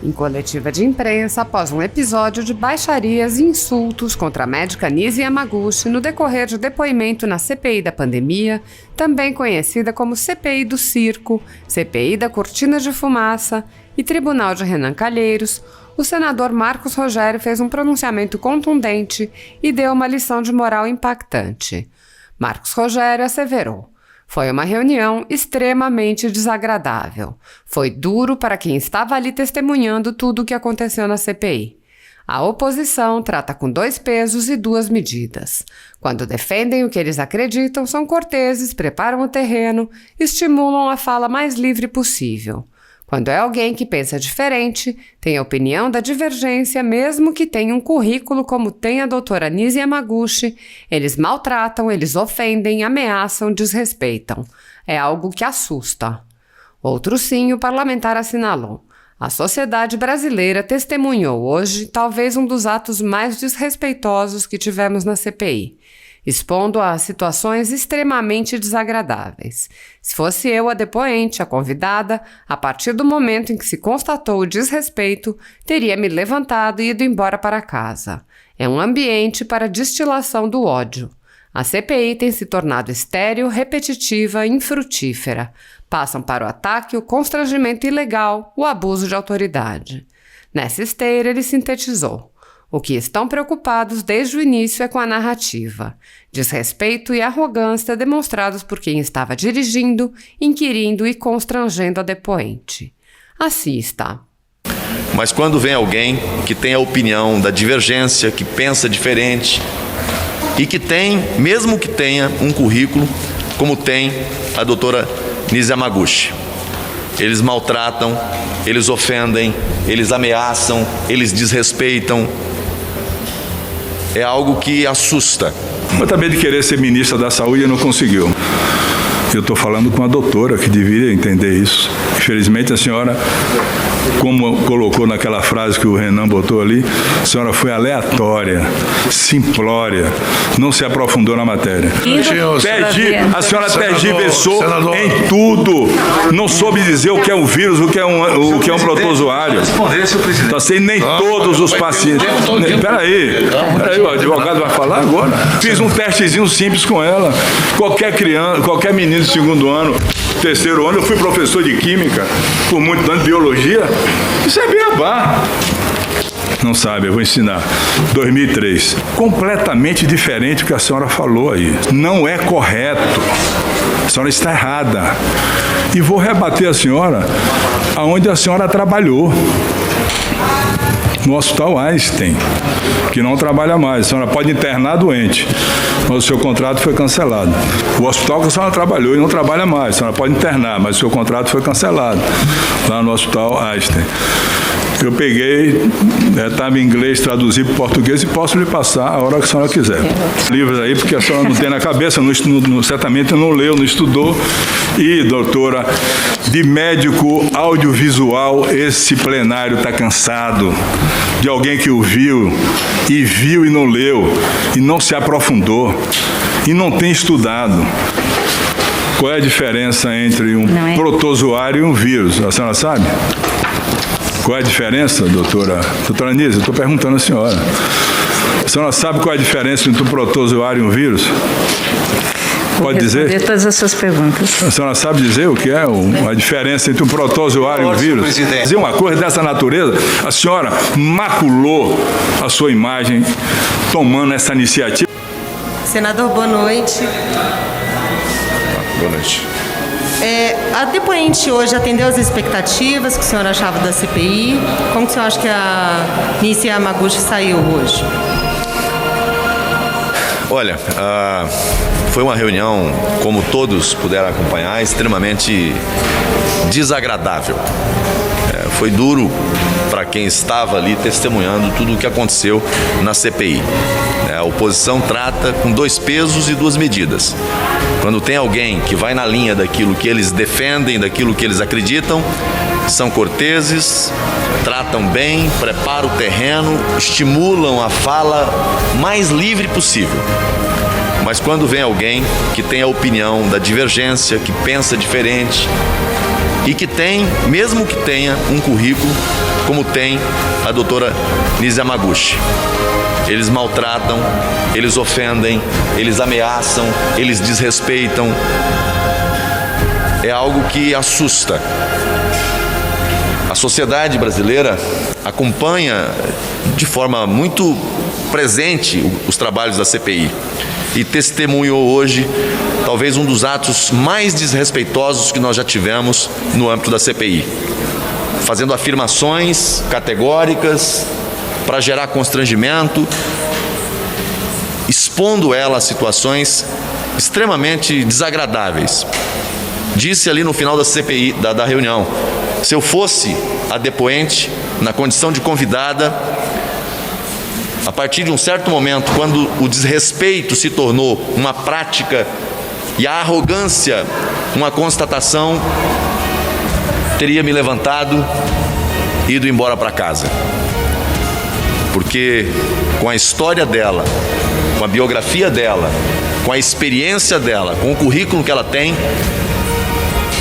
Em coletiva de imprensa, após um episódio de baixarias e insultos contra a médica Nise Yamaguchi no decorrer de depoimento na CPI da pandemia, também conhecida como CPI do Circo, CPI da Cortina de Fumaça e Tribunal de Renan Calheiros, o senador Marcos Rogério fez um pronunciamento contundente e deu uma lição de moral impactante. Marcos Rogério asseverou: foi uma reunião extremamente desagradável. Foi duro para quem estava ali testemunhando tudo o que aconteceu na CPI. A oposição trata com 2 pesos e 2 medidas. Quando defendem o que eles acreditam, são corteses, preparam o terreno, estimulam a fala mais livre possível. Quando é alguém que pensa diferente, tem a opinião da divergência, mesmo que tenha um currículo como tem a doutora Nise Yamaguchi, eles maltratam, eles ofendem, ameaçam, desrespeitam. É algo que assusta. Outro sim, o parlamentar assinalou: a sociedade brasileira testemunhou hoje talvez um dos atos mais desrespeitosos que tivemos na CPI, expondo a situações extremamente desagradáveis. Se fosse eu a depoente, a convidada, a partir do momento em que se constatou o desrespeito, teria me levantado e ido embora para casa. É um ambiente para destilação do ódio. A CPI tem se tornado estéril, repetitiva e infrutífera. Passam para o ataque, o constrangimento ilegal, o abuso de autoridade. Nessa esteira, ele sintetizou: o que estão preocupados desde o início é com a narrativa. Desrespeito e arrogância demonstrados por quem estava dirigindo, inquirindo e constrangendo a depoente. Assista. Mas quando vem alguém que tem a opinião da divergência, que pensa diferente e que tem, mesmo que tenha um currículo, como tem a doutora Nise Yamaguchi, eles maltratam, eles ofendem, eles ameaçam, eles desrespeitam. É algo que assusta. Eu também de querer ser ministra da Saúde e não conseguiu. Eu estou falando com a doutora que deveria entender isso. Infelizmente a senhora, como colocou naquela frase que o Renan botou ali, a senhora foi aleatória, simplória, não se aprofundou na matéria. A senhora tergiversou em tudo. Não soube dizer o que é um vírus, o que é um protozoário. Tá sem nem todos os pacientes. Peraí, o advogado vai falar agora. Fiz um testezinho simples com ela. Qualquer criança, qualquer menino de 2º ano, 3º ano, eu fui professor de química, por muito ano de biologia. Isso é beabá. Não sabe, eu vou ensinar. 2003. Completamente diferente do que a senhora falou aí. Não é correto. A senhora está errada. E vou rebater a senhora aonde a senhora trabalhou. No Hospital Einstein, que não trabalha mais. A senhora pode internar doente, mas o seu contrato foi cancelado. O hospital que a senhora trabalhou e não trabalha mais. A senhora pode internar, mas o seu contrato foi cancelado lá no Hospital Einstein. Eu peguei, estava em inglês, traduzi para português e posso lhe passar a hora que a senhora quiser. Livros aí, porque a senhora não tem na cabeça, certamente não leu, não estudou. E, doutora, de médico audiovisual, esse plenário está cansado de alguém que o viu e não leu, e não se aprofundou, e não tem estudado. Qual é a diferença entre um protozoário e um vírus? A senhora sabe? Qual é a diferença, doutora? Doutora Nise, eu estou perguntando à senhora. A senhora sabe qual é a diferença entre um protozoário e um vírus? Pode dizer? Vou responder todas as suas perguntas. A senhora sabe dizer o que é a diferença entre um protozoário e um vírus? Dizer uma coisa dessa natureza, a senhora maculou a sua imagem tomando essa iniciativa. Senador, boa noite. Boa noite. A depoente hoje atendeu as expectativas que o senhor achava da CPI? Como que o senhor acha que a Nise Yamaguchi saiu hoje? Olha, foi uma reunião, como todos puderam acompanhar, extremamente desagradável. Foi duro para quem estava ali testemunhando tudo o que aconteceu na CPI. A oposição trata com 2 pesos e 2 medidas. Quando tem alguém que vai na linha daquilo que eles defendem, daquilo que eles acreditam, são corteses, tratam bem, preparam o terreno, estimulam a fala mais livre possível. Mas quando vem alguém que tem a opinião da divergência, que pensa diferente, e que tem, mesmo que tenha um currículo como tem a doutora Nise Yamaguchi. Eles maltratam, eles ofendem, eles ameaçam, eles desrespeitam. É algo que assusta. A sociedade brasileira acompanha de forma muito presente os trabalhos da CPI e testemunhou hoje talvez um dos atos mais desrespeitosos que nós já tivemos no âmbito da CPI, fazendo afirmações categóricas para gerar constrangimento, expondo ela a situações extremamente desagradáveis. Disse ali no final da CPI, da reunião, se eu fosse a depoente, na condição de convidada, a partir de um certo momento, quando o desrespeito se tornou uma prática e a arrogância uma constatação, teria me levantado e ido embora para casa. Porque com a história dela, com a biografia dela, com a experiência dela, com o currículo que ela tem,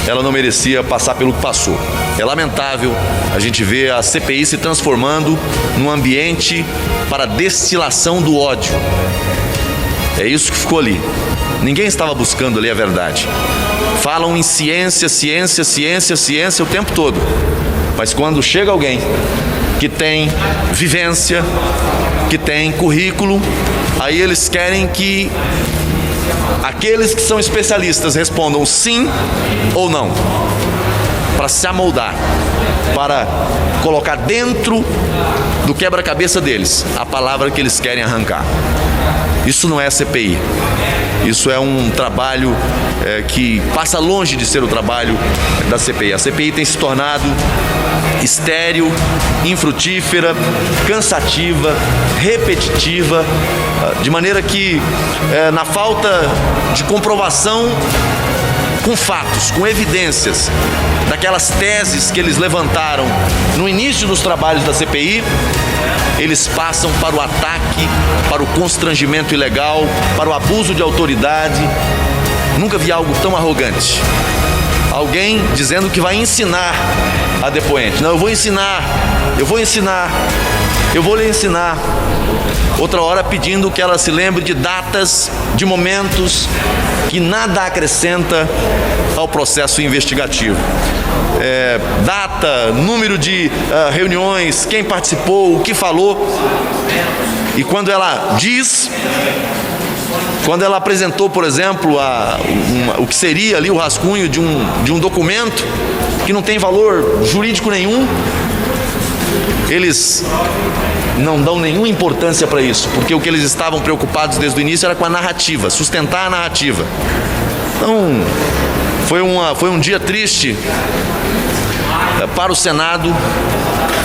ela não merecia passar pelo que passou. É lamentável a gente ver a CPI se transformando num ambiente para destilação do ódio. É isso que ficou ali. Ninguém estava buscando ali a verdade. Falam em ciência, ciência, ciência, ciência o tempo todo. Mas quando chega alguém que tem vivência, que tem currículo, aí eles querem que aqueles que são especialistas respondam sim ou não, para se amoldar, para colocar dentro do quebra-cabeça deles a palavra que eles querem arrancar. Isso não é CPI. Isso é um trabalho que passa longe de ser o trabalho da CPI. A CPI tem se tornado estéril, infrutífera, cansativa, repetitiva, de maneira que, na falta de comprovação com fatos, com evidências, daquelas teses que eles levantaram no início dos trabalhos da CPI, eles passam para o ataque, para o constrangimento ilegal, para o abuso de autoridade. Nunca vi algo tão arrogante. Alguém dizendo que vai ensinar a depoente. Não, eu vou ensinar, eu vou lhe ensinar. Outra hora pedindo que ela se lembre de datas, de momentos que nada acrescenta ao processo investigativo. Data, número de reuniões, quem participou, o que falou. E quando ela diz, quando ela apresentou, por exemplo, o que seria ali o rascunho de um documento que não tem valor jurídico nenhum, eles não dão nenhuma importância para isso, porque o que eles estavam preocupados desde o início era com a narrativa, sustentar a narrativa. Então, foi um dia triste para o Senado,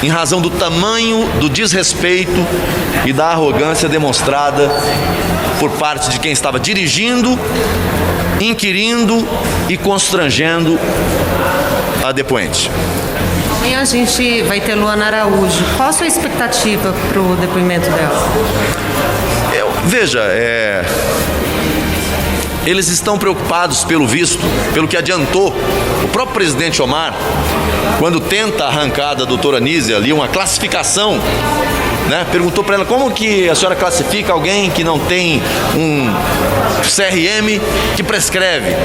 em razão do tamanho do desrespeito e da arrogância demonstrada por parte de quem estava dirigindo, inquirindo e constrangendo a depoente. Amanhã a gente vai ter Luana Araújo. Qual a sua expectativa para o depoimento dela? Veja, eles estão preocupados, pelo visto, pelo que adiantou o próprio presidente Omar, quando tenta arrancar da doutora Nise ali uma classificação, né? Perguntou para ela como que a senhora classifica alguém que não tem um CRM que prescreve,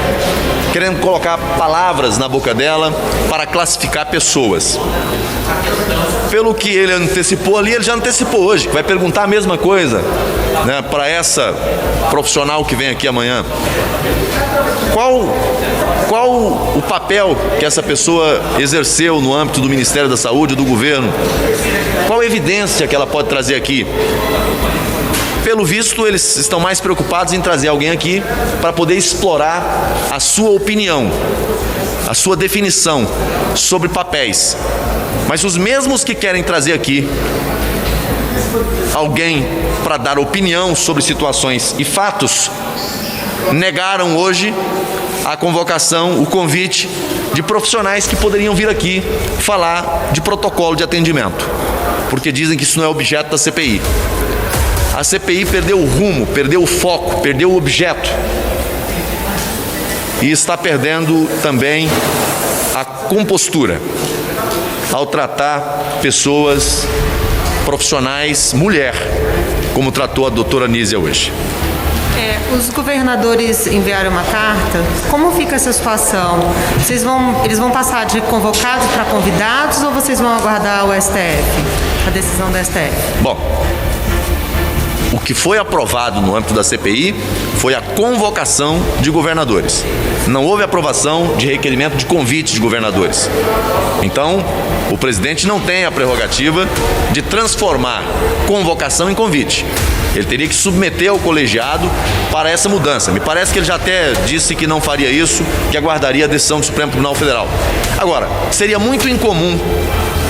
querendo colocar palavras na boca dela para classificar pessoas. Pelo que ele antecipou ali, ele já antecipou hoje, vai perguntar a mesma coisa, né, para essa profissional que vem aqui amanhã. Qual o papel que essa pessoa exerceu no âmbito do Ministério da Saúde, do governo? Qual a evidência que ela pode trazer aqui? Pelo visto, eles estão mais preocupados em trazer alguém aqui para poder explorar a sua opinião, a sua definição sobre papéis. Mas os mesmos que querem trazer aqui alguém para dar opinião sobre situações e fatos, negaram hoje a convocação, o convite de profissionais que poderiam vir aqui falar de protocolo de atendimento, porque dizem que isso não é objeto da CPI. A CPI perdeu o rumo, perdeu o foco, perdeu o objeto e está perdendo também a compostura ao tratar pessoas profissionais, mulher, como tratou a doutora Nízia hoje. Os governadores enviaram uma carta. Como fica essa situação? Eles vão passar de convocados para convidados ou vocês vão aguardar o STF, a decisão do STF? Bom, o que foi aprovado no âmbito da CPI foi a convocação de governadores. Não houve aprovação de requerimento de convite de governadores. Então, o presidente não tem a prerrogativa de transformar convocação em convite. Ele teria que submeter ao colegiado para essa mudança. Me parece que ele já até disse que não faria isso, que aguardaria a decisão do Supremo Tribunal Federal. Agora, seria muito incomum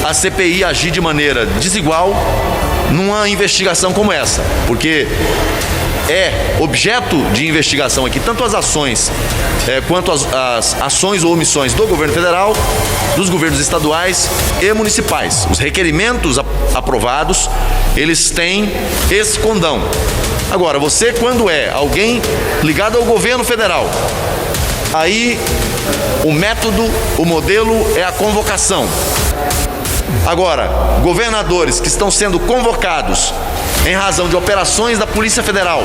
a CPI agir de maneira desigual numa investigação como essa, porque é objeto de investigação aqui tanto as ações quanto as ações ou omissões do governo federal, dos governos estaduais e municipais. Os requerimentos aprovados, eles têm esse condão. Agora, você quando é alguém ligado ao governo federal, aí o método, o modelo é a convocação. Agora, governadores que estão sendo convocados em razão de operações da Polícia Federal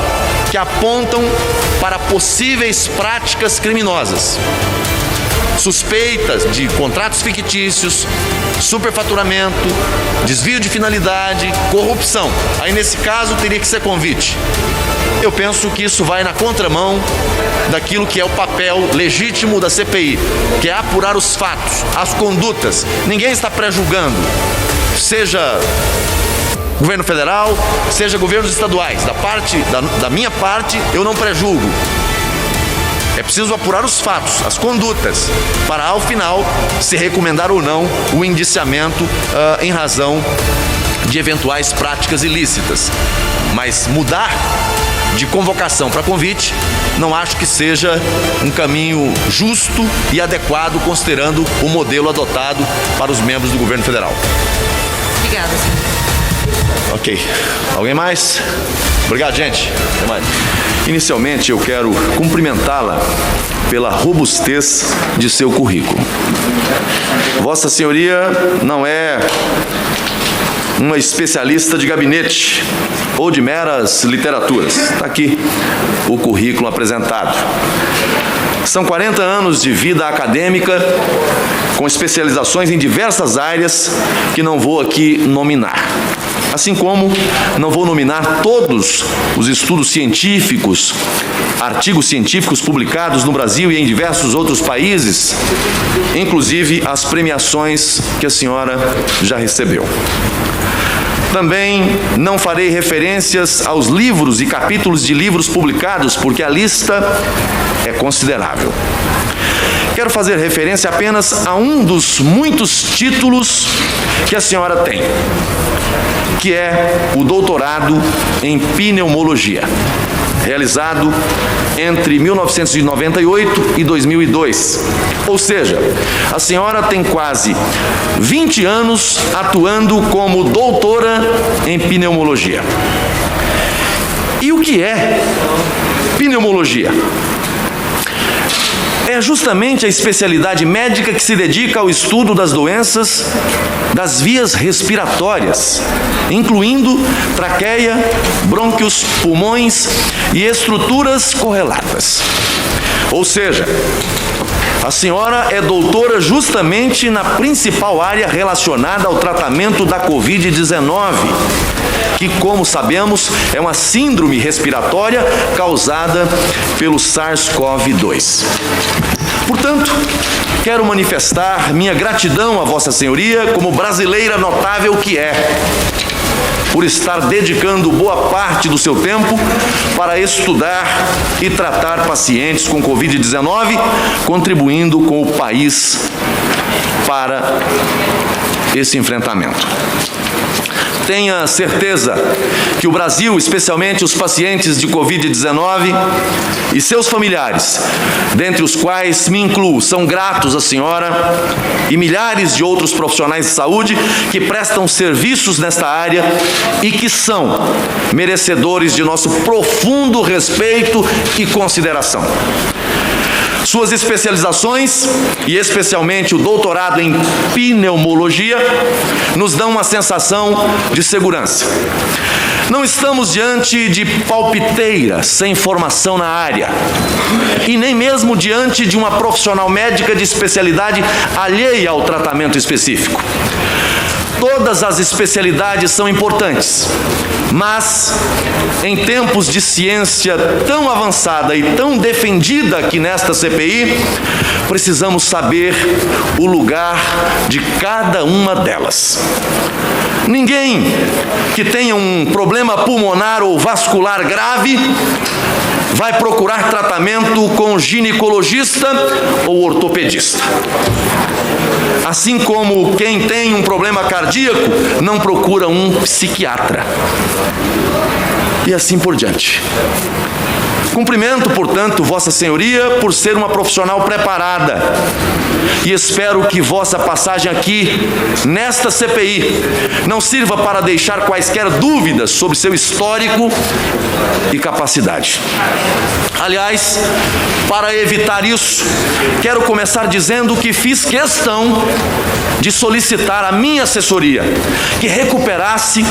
que apontam para possíveis práticas criminosas, suspeitas de contratos fictícios, superfaturamento, desvio de finalidade, corrupção. Aí, nesse caso, teria que ser convite. Eu penso que isso vai na contramão daquilo que é o papel legítimo da CPI, que é apurar os fatos, as condutas. Ninguém está pré-julgando, seja governo federal, seja governos estaduais. Da minha parte, eu não pré-julgo. É preciso apurar os fatos, as condutas, para ao final se recomendar ou não o indiciamento em razão de eventuais práticas ilícitas. Mas mudar de convocação para convite, não acho que seja um caminho justo e adequado, considerando o modelo adotado para os membros do governo federal. Obrigada, senhor. Ok. Alguém mais? Obrigado, gente. Até mais. Inicialmente, eu quero cumprimentá-la pela robustez de seu currículo. Vossa Senhoria não é uma especialista de gabinete ou de meras literaturas. Está aqui o currículo apresentado. São 40 anos de vida acadêmica, com especializações em diversas áreas que não vou aqui nominar. Assim como não vou nominar todos os estudos científicos, artigos científicos publicados no Brasil e em diversos outros países, inclusive as premiações que a senhora já recebeu. Também não farei referências aos livros e capítulos de livros publicados, porque a lista é considerável. Quero fazer referência apenas a um dos muitos títulos que a senhora tem, que é o doutorado em pneumologia, realizado entre 1998 e 2002. Ou seja, a senhora tem quase 20 anos atuando como doutora em pneumologia. E o que é pneumologia? É justamente a especialidade médica que se dedica ao estudo das doenças das vias respiratórias, incluindo traqueia, brônquios, pulmões e estruturas correlatas. Ou seja, a senhora é doutora justamente na principal área relacionada ao tratamento da Covid-19, que, como sabemos, é uma síndrome respiratória causada pelo SARS-CoV-2. Portanto, quero manifestar minha gratidão a Vossa Senhoria, como brasileira notável que é, por estar dedicando boa parte do seu tempo para estudar e tratar pacientes com Covid-19, contribuindo com o país para esse enfrentamento. Tenha certeza que o Brasil, especialmente os pacientes de Covid-19 e seus familiares, dentre os quais me incluo, são gratos à senhora e milhares de outros profissionais de saúde que prestam serviços nesta área e que são merecedores de nosso profundo respeito e consideração. Suas especializações, e especialmente o doutorado em pneumologia, nos dão uma sensação de segurança. Não estamos diante de palpiteira sem formação na área, e nem mesmo diante de uma profissional médica de especialidade alheia ao tratamento específico. Todas as especialidades são importantes, mas em tempos de ciência tão avançada e tão defendida aqui nesta CPI, precisamos saber o lugar de cada uma delas. Ninguém que tenha um problema pulmonar ou vascular grave vai procurar tratamento com ginecologista ou ortopedista. Assim como quem tem um problema cardíaco não procura um psiquiatra. E assim por diante. Cumprimento, portanto, Vossa Senhoria por ser uma profissional preparada e espero que vossa passagem aqui, nesta CPI, não sirva para deixar quaisquer dúvidas sobre seu histórico e capacidade. Aliás, para evitar isso, quero começar dizendo que fiz questão de solicitar à minha assessoria que recuperasse